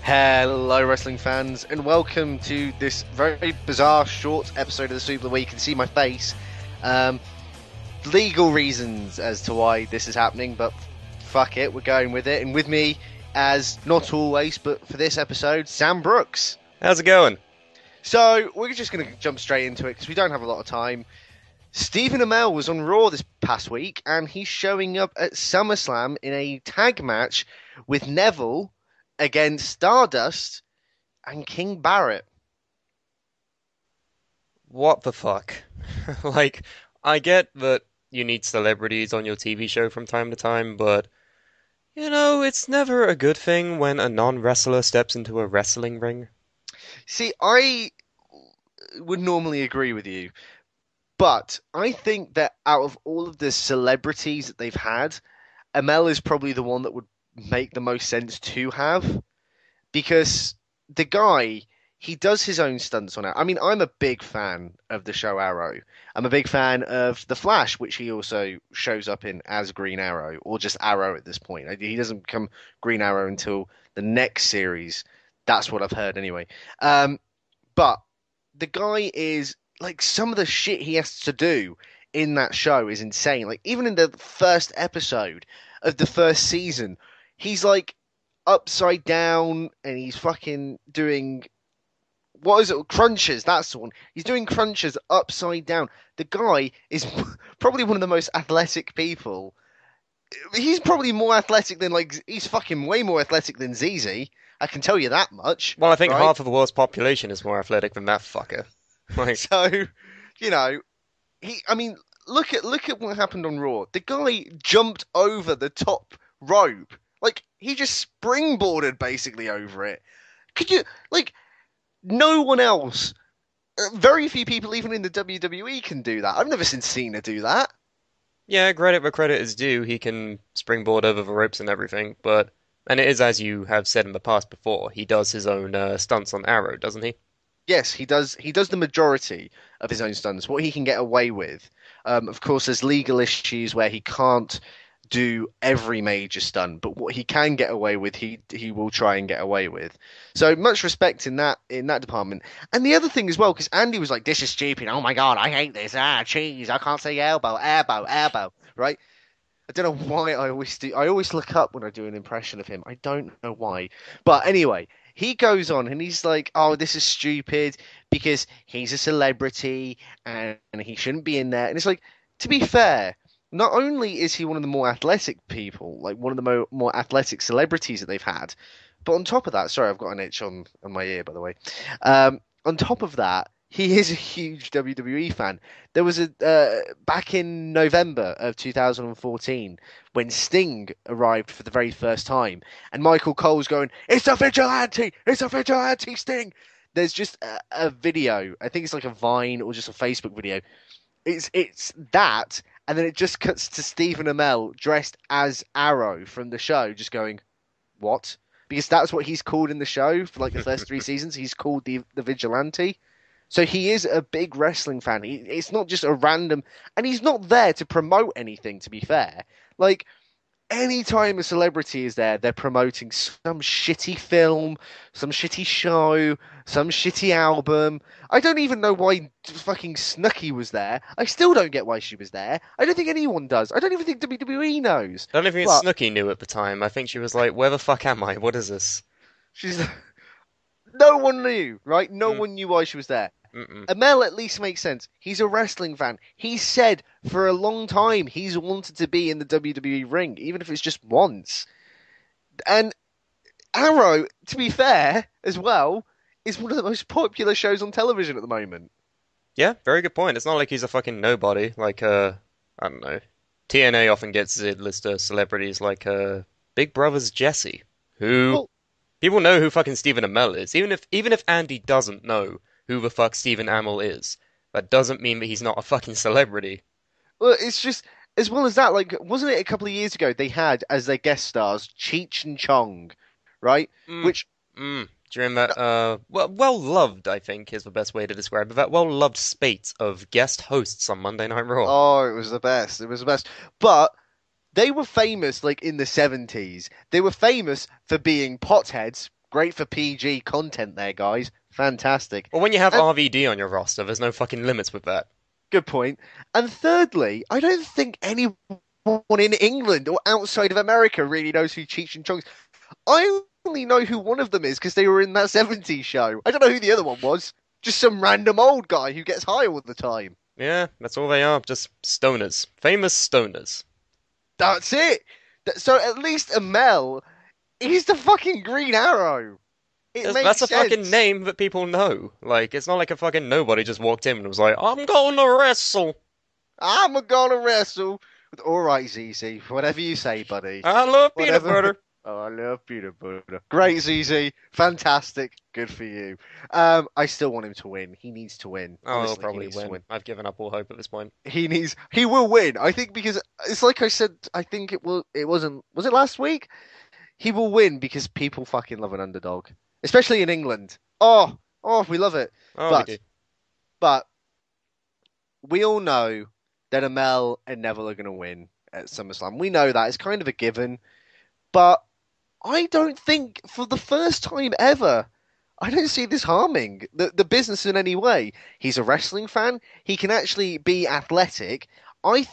Hello, wrestling fans, and welcome to this very bizarre short episode of the Suplah where you can see my face. Legal reasons as to why this is happening, but fuck it, we're going with it. And with me, as not always, but for this episode, Sam Brooks. How's it going? So, we're just going to jump straight into it because we don't have a lot of time. Stephen Amell was on Raw this past week, and he's showing up at SummerSlam in a tag match with Neville against Stardust and King Barrett. What the fuck? Like, I get that you need celebrities on your TV show from time to time, but, it's never a good thing when a non-wrestler steps into a wrestling ring. See, I would normally agree with you, but I think that out of all of the celebrities that they've had, Amell is probably the one that would make the most sense to have, because the guy, he does his own stunts on it. I mean, I'm a big fan of the show Arrow. I'm a big fan of The Flash, which he also shows up in as Green Arrow, or just Arrow at this point. He doesn't become Green Arrow until the next series. That's what I've heard anyway. But the guy is, like, some of the shit he has to do in that show is insane. Like, even in the first episode of the first season, he's like upside down and he's fucking doing, what is it? Crunches. That's the one. He's doing crunches upside down. The guy is probably one of the most athletic people. He's probably more athletic than, like, he's fucking way more athletic than ZZ. I can tell you that much. Well, I think right? half of the world's population is more athletic than that fucker. Like, So, look at what happened on Raw. The guy jumped over the top rope. Like, he just springboarded basically over it. Could you, like, no one else, very few people even in the WWE can do that. I've never seen Cena do that. yeah, credit where credit is due. He can springboard over the ropes and everything, and it is, as you have said in the past before, he does his own stunts on Arrow, doesn't he? Yes, he does. He does the majority of his own stunts. What he can get away with. Of course, there's legal issues where he can't do every major stunt, but what he can get away with, he will try and get away with. So much respect in that department. And the other thing as well, because Andy was like, "This is stupid. Oh my god, I hate this. Cheese. I can't say elbow, elbow." Right? I don't know why I always do. I always look up when I do an impression of him. I don't know why. But anyway, he goes on and he's like, "Oh, this is stupid because he's a celebrity and he shouldn't be in there." And it's like, to be fair, not only is he one of the more athletic people, like one of the more athletic celebrities that they've had, but on top of that, sorry, I've got an itch on my ear, by the way. On top of that, he is a huge WWE fan. There was back in November of 2014 when Sting arrived for the very first time, and Michael Cole's going, "It's a vigilante! It's a vigilante, Sting!" There's just a video. I think it's like a Vine or just a Facebook video. It's that, and then it just cuts to Stephen Amell dressed as Arrow from the show, just going, "What?" Because that's what he's called in the show for like the first 3 seasons. He's called the Vigilante. So he is a big wrestling fan. It's not just a random, and he's not there to promote anything, to be fair. Like, anytime a celebrity is there, they're promoting some shitty film, some shitty show, some shitty album. I don't even know why fucking Snooki was there. I still don't get why she was there. I don't think anyone does. I don't even think WWE knows. I don't even think Snooki knew at the time. I think she was like, "Where the fuck am I? What is this?" She's no one knew, right? No one knew why she was there. Mm-mm. Amell at least makes sense. He's a wrestling fan. He said for a long time he's wanted to be in the WWE ring, even if it's just once. And Arrow, to be fair, as well, is one of the most popular shows on television at the moment. Yeah, very good point. It's not like he's a fucking nobody. Like, I don't know. TNA often gets a list of celebrities like Big Brother's Jesse, who people know who fucking Stephen Amell is. Even if Andy doesn't know who the fuck Stephen Amell is, that doesn't mean that he's not a fucking celebrity. Well, it's just, as well as that, like, wasn't it a couple of years ago they had as their guest stars Cheech and Chong, right? Which during that well loved, I think is the best way to describe it. That well loved spate of guest hosts on Monday Night Raw. Oh, it was the best. It was the best. But they were famous like in the 70s. They were famous for being potheads, Great for PG content there, guys. Fantastic. Well, when you have And RVD on your roster, there's no fucking limits with that. good point. And thirdly, I don't think anyone in England or outside of America really knows who Cheech and Chong's. I only know who one of them is because they were in that 70s show. I don't know who the other one was. Just some random old guy who gets high all the time. Yeah, that's all they are. Just stoners. Famous stoners. That's it. So at least Amell, he's the fucking Green Arrow. It makes That's a sense. fucking name that people know. Like, it's not like a fucking nobody just walked in and was like, I'm going to wrestle. I'm gonna wrestle. All right, ZZ. Whatever you say, buddy. I love peanut Whatever. butter. Oh, I love peanut butter. Great, ZZ. Fantastic. Good for you. I still want him to win. He needs to win. Oh, he'll Honestly, he probably needs to win. I've given up all hope at this point. He will win. I think because it's like I said, I think it wasn't, was it last week? He will win because people fucking love an underdog. Especially in England. Oh, we love it. Oh, But we do. But we all know that Amell and Neville are going to win at SummerSlam. We know that. It's kind of a given. But I don't think, for the first time ever, I don't see this harming the business in any way. He's a wrestling fan. He can actually be athletic. I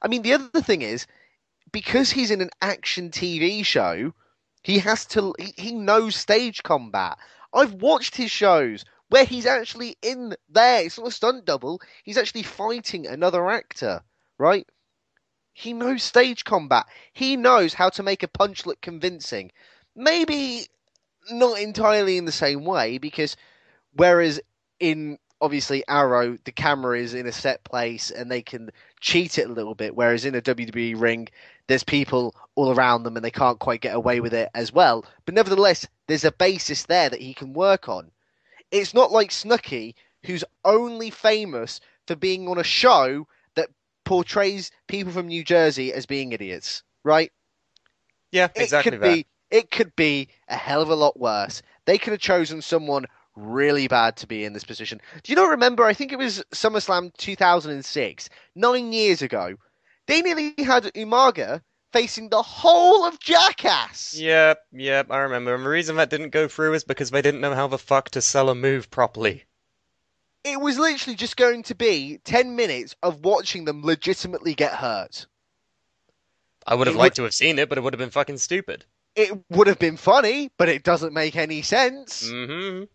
mean, the other thing is, because he's in an action TV show, he knows stage combat. I've watched his shows where he's actually in there. It's not a stunt double. He's actually fighting another actor, right? He knows stage combat. He knows how to make a punch look convincing. Maybe not entirely in the same way, because whereas in obviously Arrow, the camera is in a set place and they can cheat it a little bit, whereas in a WWE ring, there's people all around them and they can't quite get away with it as well. But nevertheless, there's a basis there that he can work on. It's not like Snooki, who's only famous for being on a show that portrays people from New Jersey as being idiots, right? Yeah, exactly that. It could be a hell of a lot worse. They could have chosen someone really bad to be in this position. Do you not remember? I think it was SummerSlam 2006, 9 years ago. They nearly had Umaga facing the whole of Jackass. Yep, I remember. And the reason that didn't go through is because they didn't know how the fuck to sell a move properly. It was literally just going to be 10 minutes of watching them legitimately get hurt. I would have liked to have seen it, but it would have been fucking stupid. It would have been funny, but it doesn't make any sense. Mm-hmm.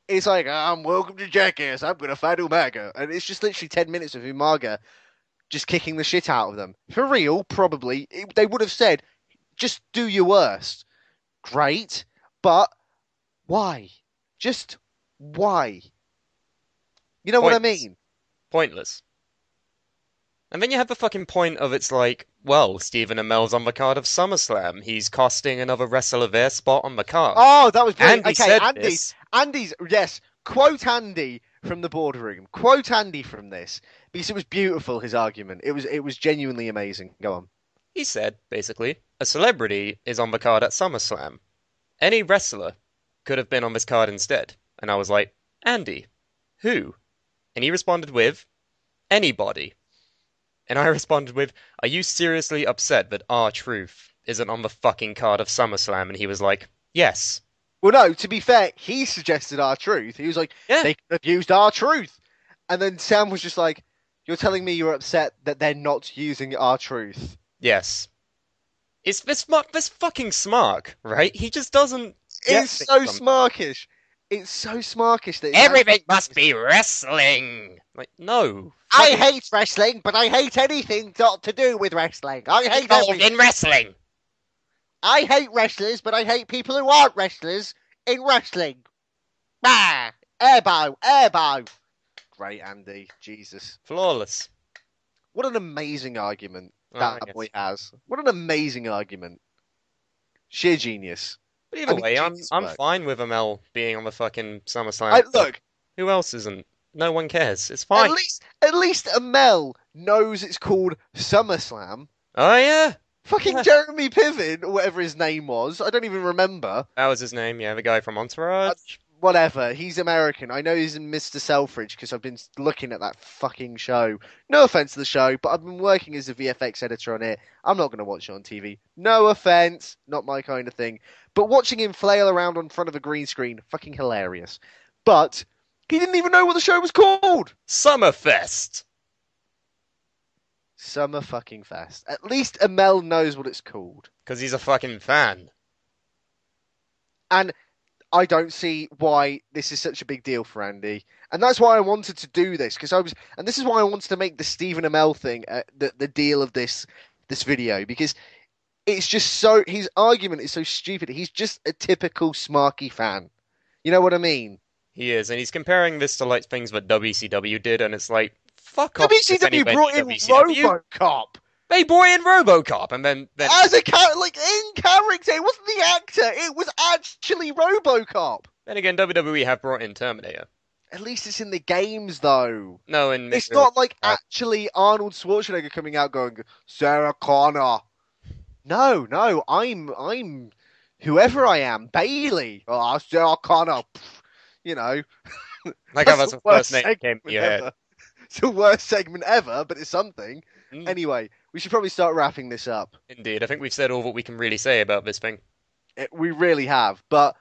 It's like, welcome to Jackass, I'm going to fight Umaga. And it's just literally 10 minutes of Umaga just kicking the shit out of them. For real, probably. They would have said, just do your worst. Great, but why? Just why? You know what I mean? Pointless. And then you have the fucking point of it's like, well, Stephen Amell's on the card of SummerSlam. He's costing another wrestler their spot on the card. Oh, that was brilliant. Andy said Andy's, yes, quote Andy from the boardroom. Quote Andy from this. Because it was beautiful, his argument. It was genuinely amazing. Go on. He said, basically, a celebrity is on the card at SummerSlam. Any wrestler could have been on this card instead. And I was like, Andy, who? And he responded with, anybody. And I responded with, are you seriously upset that R-Truth isn't on the fucking card of SummerSlam? And he was like, yes. Well, no, to be fair, he suggested R-Truth. He was like, Yeah. They could have used R-Truth. And then Sam was just like, you're telling me you're upset that they're not using R-Truth. Yes. It's this fucking Smark, right? He just doesn't... It's so smarkish. It's so smarkish that everything must be wrestling. Like, no. I hate wrestling, but I hate anything got to do with wrestling. I hate everything. in wrestling. I hate wrestlers, but I hate people who aren't wrestlers in wrestling. Ah, airbow. Great, Andy. Jesus. Flawless. What an amazing argument that boy has. What an amazing argument. Sheer genius. But either way, I'm fine with Amell being on the fucking SummerSlam. Look, who else isn't? No one cares. It's fine. At least Amell knows it's called SummerSlam. Oh yeah. Fucking Jeremy Piven, or whatever his name was. I don't even remember. That was his name, yeah, the guy from Entourage. whatever. He's American. I know he's in Mr. Selfridge because I've been looking at that fucking show. No offense to the show, but I've been working as a VFX editor on it. I'm not going to watch it on TV. No offense. Not my kind of thing. But watching him flail around in front of a green screen, fucking hilarious. But he didn't even know what the show was called. Summerfest. Summer fucking Fest. At least Amell knows what it's called. Because he's a fucking fan. And I don't see why this is such a big deal for Andy. And that's why I wanted to do this. And this is why I wanted to make the Stephen Amell thing the deal of this video. Because it's just so, his argument is so stupid. He's just a typical smarky fan. You know what I mean? He is. And he's comparing this to like things that WCW did. And it's like, fuck off. WCW brought in RoboCop. They brought in RoboCop, and then as a like in character, it wasn't the actor. It was actually RoboCop. Then again, WWE have brought in Terminator. At least it's in the games, though. No, it's not like actually Arnold Schwarzenegger coming out going, Sarah Connor. No, I'm whoever I am, Bailey. Oh, Sarah Connor. You know, like how that's the first name that came to your head. It's the worst segment ever, but it's something. Anyway, we should probably start wrapping this up. Indeed, I think we've said all that we can really say about this thing. We really have. But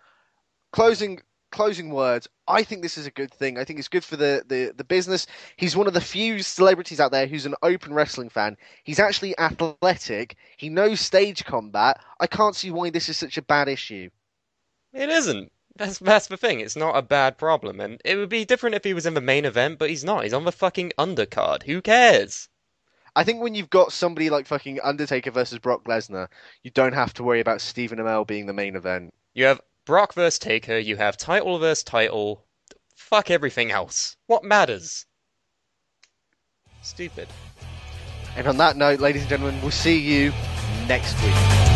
closing words, I think this is a good thing. I think it's good for the business. He's one of the few celebrities out there who's an open wrestling fan. He's actually athletic. He knows stage combat. I can't see why this is such a bad issue. It isn't. That's the thing. It's not a bad problem. And it would be different if he was in the main event, but he's not. He's on the fucking undercard. Who cares? I think when you've got somebody like fucking Undertaker versus Brock Lesnar, you don't have to worry about Stephen Amell being the main event. You have Brock versus Taker. You have title versus title. Fuck everything else. What matters? Stupid. And on that note, ladies and gentlemen, we'll see you next week.